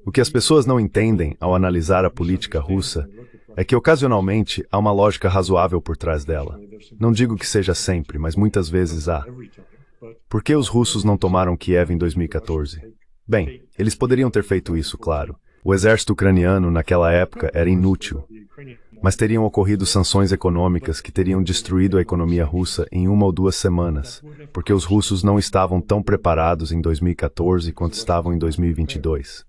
O que as pessoas não entendem ao analisar a política russa é que, ocasionalmente, há uma lógica razoável por trás dela. Não digo que seja sempre, mas muitas vezes há. Por que os russos não tomaram Kiev em 2014? Bem, eles poderiam ter feito isso, claro. O exército ucraniano, naquela época, era inútil. Mas teriam ocorrido sanções econômicas que teriam destruído a economia russa em 1 ou 2 semanas, porque os russos não estavam tão preparados em 2014 quanto estavam em 2022.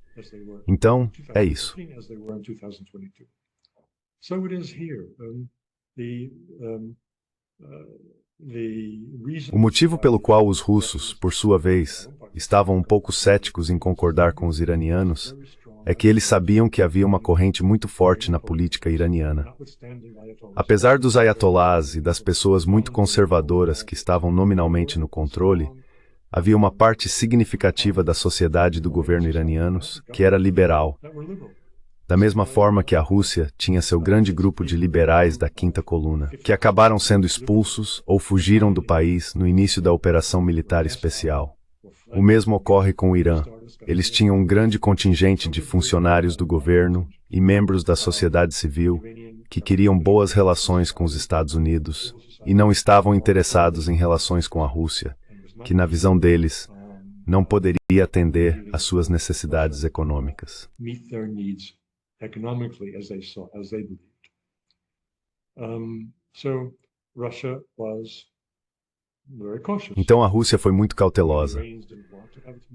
Então, é isso. O motivo pelo qual os russos, por sua vez, estavam um pouco céticos em concordar com os iranianos é que eles sabiam que havia uma corrente muito forte na política iraniana. Apesar dos ayatolás e das pessoas muito conservadoras que estavam nominalmente no controle, havia uma parte significativa da sociedade do governo iranianos que era liberal. Da mesma forma que a Rússia tinha seu grande grupo de liberais da Quinta Coluna, que acabaram sendo expulsos ou fugiram do país no início da operação militar especial. O mesmo ocorre com o Irã. Eles tinham um grande contingente de funcionários do governo e membros da sociedade civil que queriam boas relações com os Estados Unidos e não estavam interessados em relações com a Rússia, que, na visão deles, não poderia atender às suas necessidades econômicas. Então a Rússia foi muito cautelosa.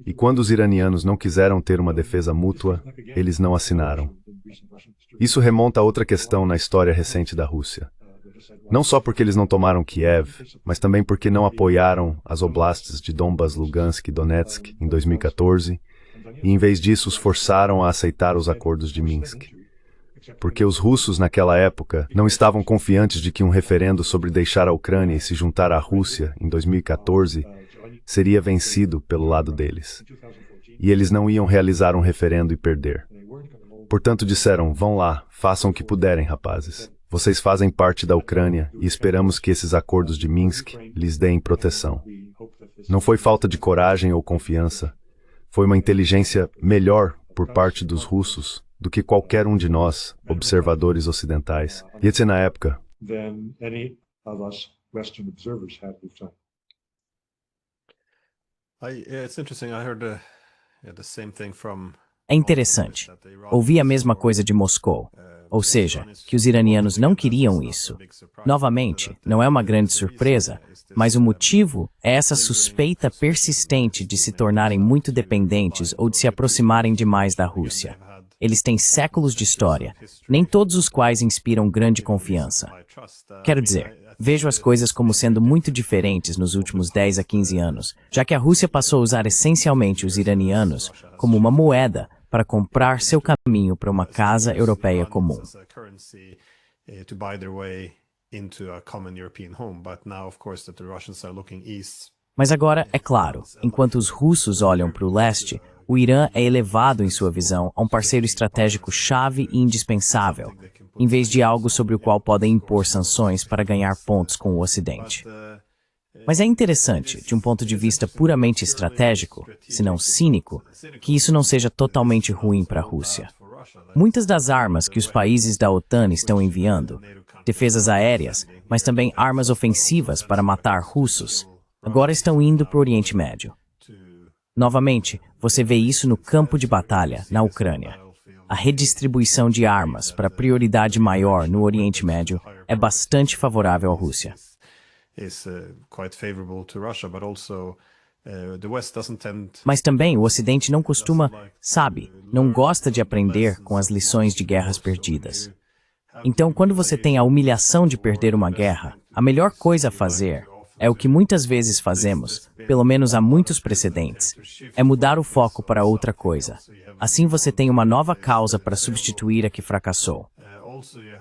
E quando os iranianos não quiseram ter uma defesa mútua, eles não assinaram. Isso remonta a outra questão na história recente da Rússia. Não só porque eles não tomaram Kiev, mas também porque não apoiaram as oblastes de Donbas, Lugansk e Donetsk em 2014, e em vez disso os forçaram a aceitar os acordos de Minsk. Porque os russos naquela época não estavam confiantes de que um referendo sobre deixar a Ucrânia e se juntar à Rússia em 2014 seria vencido pelo lado deles. E eles não iam realizar um referendo e perder. Portanto disseram, vão lá, façam o que puderem, rapazes. Vocês fazem parte da Ucrânia e esperamos que esses acordos de Minsk lhes deem proteção. Não foi falta de coragem ou confiança, foi uma inteligência melhor por parte dos russos do que qualquer um de nós, observadores ocidentais. E esse na época. It's interesting. I heard the same thing from. É interessante. Ouvi a mesma coisa de Moscou. Ou seja, que os iranianos não queriam isso. Novamente, não é uma grande surpresa, mas o motivo é essa suspeita persistente de se tornarem muito dependentes ou de se aproximarem demais da Rússia. Eles têm séculos de história, nem todos os quais inspiram grande confiança. Quero dizer, vejo as coisas como sendo muito diferentes nos últimos 10 a 15 anos, já que a Rússia passou a usar essencialmente os iranianos como uma moeda para comprar seu caminho para uma casa europeia comum. Mas agora, é claro, enquanto os russos olham para o leste, o Irã é elevado em sua visão a um parceiro estratégico chave e indispensável, em vez de algo sobre o qual podem impor sanções para ganhar pontos com o Ocidente. Mas é interessante, de um ponto de vista puramente estratégico, se não cínico, que isso não seja totalmente ruim para a Rússia. Muitas das armas que os países da OTAN estão enviando, defesas aéreas, mas também armas ofensivas para matar russos, agora estão indo para o Oriente Médio. Novamente, você vê isso no campo de batalha, na Ucrânia. A redistribuição de armas para prioridade maior no Oriente Médio é bastante favorável à Rússia. Mas também o Ocidente não costuma, não gosta de aprender com as lições de guerras perdidas. Então, quando você tem a humilhação de perder uma guerra, a melhor coisa a fazer é o que muitas vezes fazemos, pelo menos há muitos precedentes, é mudar o foco para outra coisa. Assim você tem uma nova causa para substituir a que fracassou.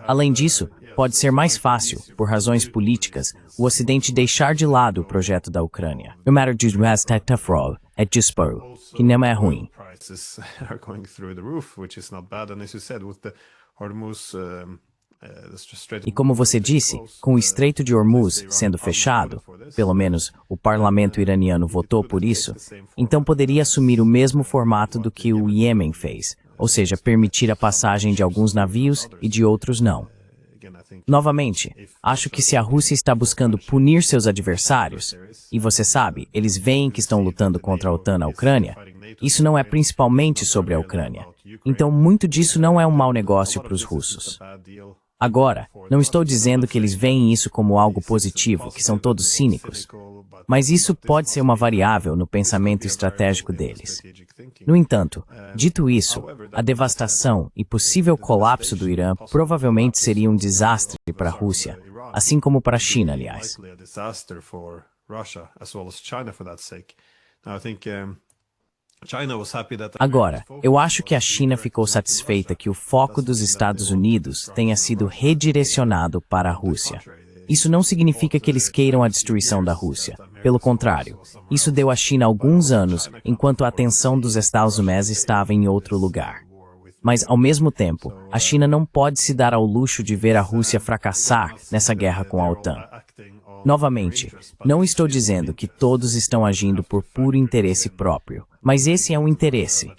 Além disso, pode ser mais fácil, por razões políticas, o Ocidente deixar de lado o projeto da Ucrânia. No matter de Rastafari, é disparo, que não é ruim. E como você disse, com o Estreito de Hormuz sendo fechado, pelo menos o parlamento iraniano votou por isso, então poderia assumir o mesmo formato do que o Iêmen fez, ou seja, permitir a passagem de alguns navios e de outros não. Novamente, acho que se a Rússia está buscando punir seus adversários, e você sabe, eles veem que estão lutando contra a OTAN na Ucrânia, isso não é principalmente sobre a Ucrânia. Então, muito disso não é um mau negócio para os russos. Agora, não estou dizendo que eles veem isso como algo positivo, que são todos cínicos, mas isso pode ser uma variável no pensamento estratégico deles. No entanto, dito isso, a devastação e possível colapso do Irã provavelmente seria um desastre para a Rússia, assim como para a China, aliás. Agora, eu acho que a China ficou satisfeita que o foco dos Estados Unidos tenha sido redirecionado para a Rússia. Isso não significa que eles queiram a destruição da Rússia. Pelo contrário, isso deu à China alguns anos enquanto a atenção dos Estados Unidos estava em outro lugar. Mas, ao mesmo tempo, a China não pode se dar ao luxo de ver a Rússia fracassar nessa guerra com a OTAN. Novamente, não estou dizendo que todos estão agindo por puro interesse próprio, mas esse é um interesse.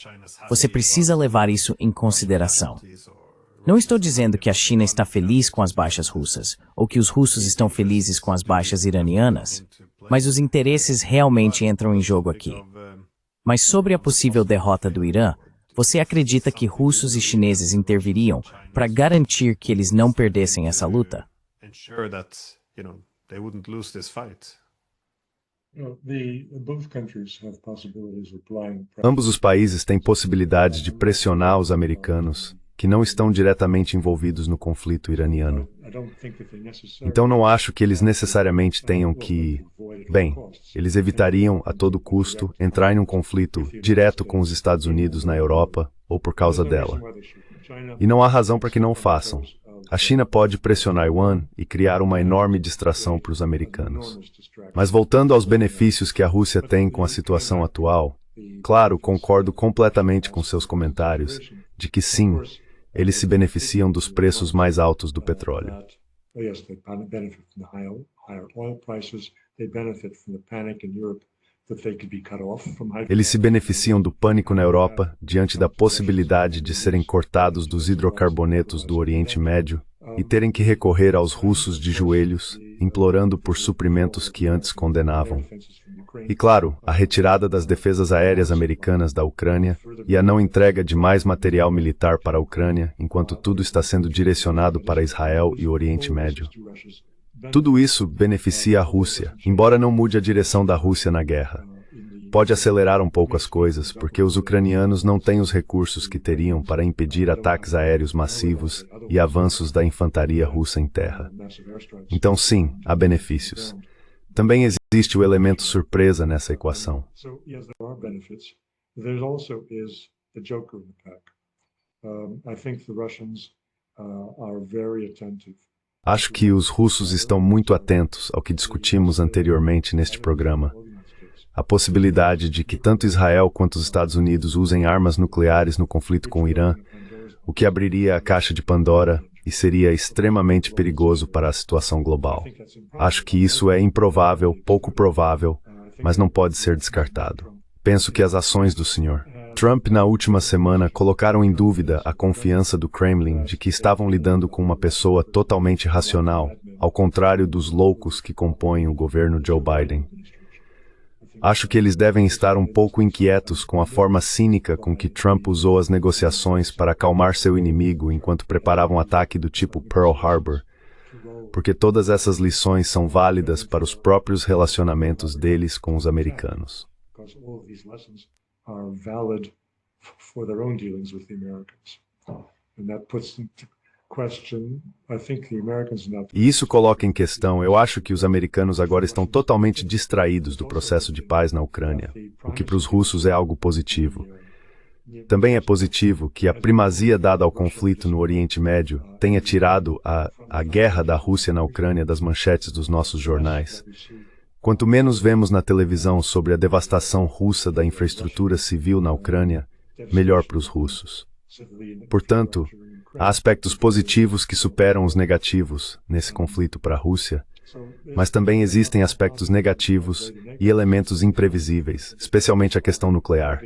Você precisa levar isso em consideração. Não estou dizendo que a China está feliz com as baixas russas, ou que os russos estão felizes com as baixas iranianas, mas os interesses realmente entram em jogo aqui. Mas sobre a possível derrota do Irã, você acredita que russos e chineses interviriam para garantir que eles não perdessem essa luta? They wouldn't lose this fight. Ambos os países têm possibilidade de pressionar os americanos, que não estão diretamente envolvidos no conflito iraniano. Então não acho que eles necessariamente tenham que... Bem, eles evitariam, a todo custo, entrar em um conflito direto com os Estados Unidos na Europa ou por causa dela. E não há razão para que não o façam. A China pode pressionar Taiwan e criar uma enorme distração para os americanos. Mas voltando aos benefícios que a Rússia tem com a situação atual, claro, concordo completamente com seus comentários de que sim, eles se beneficiam dos preços mais altos do petróleo. Eles se beneficiam do pânico na Europa diante da possibilidade de serem cortados dos hidrocarbonetos do Oriente Médio e terem que recorrer aos russos de joelhos, implorando por suprimentos que antes condenavam. E claro, a retirada das defesas aéreas americanas da Ucrânia e a não entrega de mais material militar para a Ucrânia, enquanto tudo está sendo direcionado para Israel e o Oriente Médio. Tudo isso beneficia a Rússia, embora não mude a direção da Rússia na guerra. Pode acelerar um pouco as coisas, porque os ucranianos não têm os recursos que teriam para impedir ataques aéreos massivos e avanços da infantaria russa em terra. Então sim, há benefícios. Também existe o elemento surpresa nessa equação. Acho que os russos estão muito atentos ao que discutimos anteriormente neste programa. A possibilidade de que tanto Israel quanto os Estados Unidos usem armas nucleares no conflito com o Irã, o que abriria a caixa de Pandora e seria extremamente perigoso para a situação global. Acho que isso é improvável, pouco provável, mas não pode ser descartado. Penso que as ações do Sr. Trump na última semana colocaram em dúvida a confiança do Kremlin de que estavam lidando com uma pessoa totalmente racional, ao contrário dos loucos que compõem o governo Joe Biden. Acho que eles devem estar um pouco inquietos com a forma cínica com que Trump usou as negociações para acalmar seu inimigo enquanto preparava um ataque do tipo Pearl Harbor, porque todas essas lições são válidas para os próprios relacionamentos deles com os americanos. E isso coloca em questão, eu acho que os americanos agora estão totalmente distraídos do processo de paz na Ucrânia, o que para os russos é algo positivo. Também é positivo que a primazia dada ao conflito no Oriente Médio tenha tirado a guerra da Rússia na Ucrânia das manchetes dos nossos jornais. Quanto menos vemos na televisão sobre a devastação russa da infraestrutura civil na Ucrânia, melhor para os russos. Portanto, Há aspectos positivos que superam os negativos nesse conflito para a Rússia, mas também existem aspectos negativos e elementos imprevisíveis, especialmente a questão nuclear.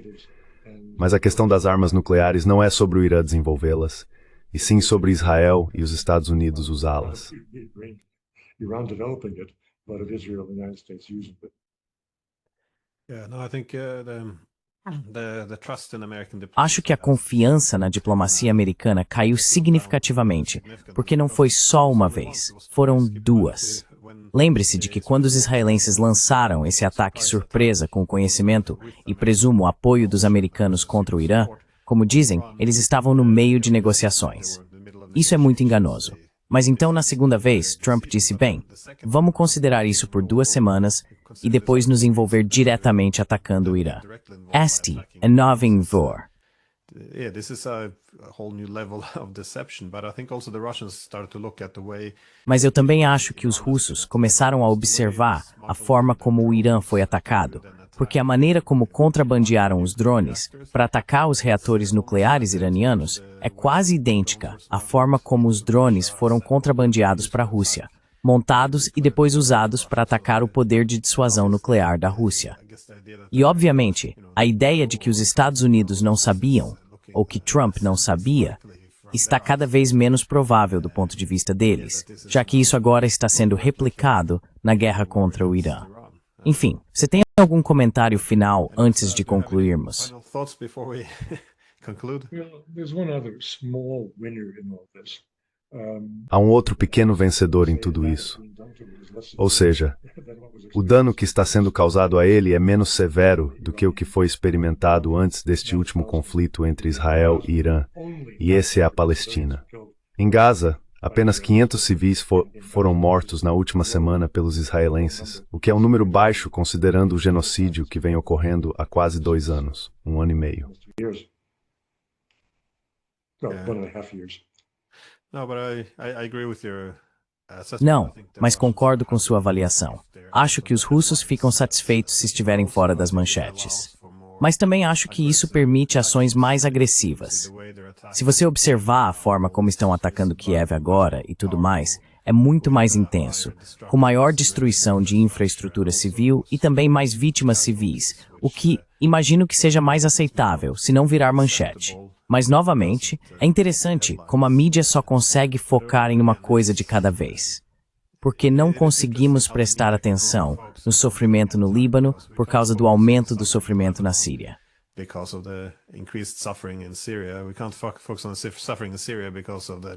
Mas a questão das armas nucleares não é sobre o Irã desenvolvê-las, e sim sobre Israel e os Estados Unidos usá-las. Acho que a confiança na diplomacia americana caiu significativamente, porque não foi só uma vez, foram duas. Lembre-se de que quando os israelenses lançaram esse ataque surpresa com o conhecimento e presumo apoio dos americanos contra o Irã, como dizem, eles estavam no meio de negociações. Isso é muito enganoso. Mas então, na segunda vez, Trump disse, bem, vamos considerar isso por 2 semanas e depois nos envolver diretamente atacando o Irã. Este é novo invor. Mas eu também acho que os russos começaram a observar a forma como o Irã foi atacado, porque a maneira como contrabandearam os drones para atacar os reatores nucleares iranianos é quase idêntica à forma como os drones foram contrabandeados para a Rússia, montados e depois usados para atacar o poder de dissuasão nuclear da Rússia. E, obviamente, a ideia de que os Estados Unidos não sabiam, ou que Trump não sabia, está cada vez menos provável do ponto de vista deles, já que isso agora está sendo replicado na guerra contra o Irã. Enfim, você tem algum comentário final antes de concluirmos? Há um outro pequeno vencedor em tudo isso. Ou seja, o dano que está sendo causado a ele é menos severo do que o que foi experimentado antes deste último conflito entre Israel e Irã, e esse é a Palestina. Em Gaza, apenas 500 civis foram mortos na última semana pelos israelenses, o que é um número baixo considerando o genocídio que vem ocorrendo há quase 2 anos, 1 ano e meio. Não, mas concordo com sua avaliação. Acho que os russos ficam satisfeitos se estiverem fora das manchetes. Mas também acho que isso permite ações mais agressivas. Se você observar a forma como estão atacando Kiev agora e tudo mais, é muito mais intenso, com maior destruição de infraestrutura civil e também mais vítimas civis, o que imagino que seja mais aceitável, se não virar manchete. Mas, novamente, é interessante como a mídia só consegue focar em uma coisa de cada vez. Porque não conseguimos prestar atenção no sofrimento no Líbano por causa do aumento do sofrimento na Síria.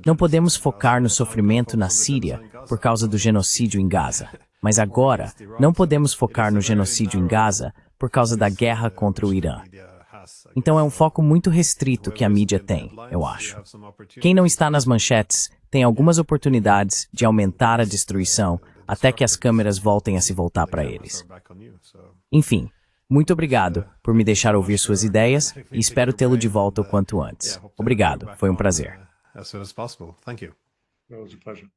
Não podemos focar no sofrimento na Síria por causa do genocídio em Gaza. Mas agora, não podemos focar no genocídio em Gaza por causa da guerra contra o Irã. Então é um foco muito restrito que a mídia tem, eu acho. Quem não está nas manchetes tem algumas oportunidades de aumentar a destruição até que as câmeras voltem a se voltar para eles. Enfim, muito obrigado por me deixar ouvir suas ideias e espero tê-lo de volta o quanto antes. Obrigado, foi um prazer. As soon as possible. Thank you. It was a pleasure.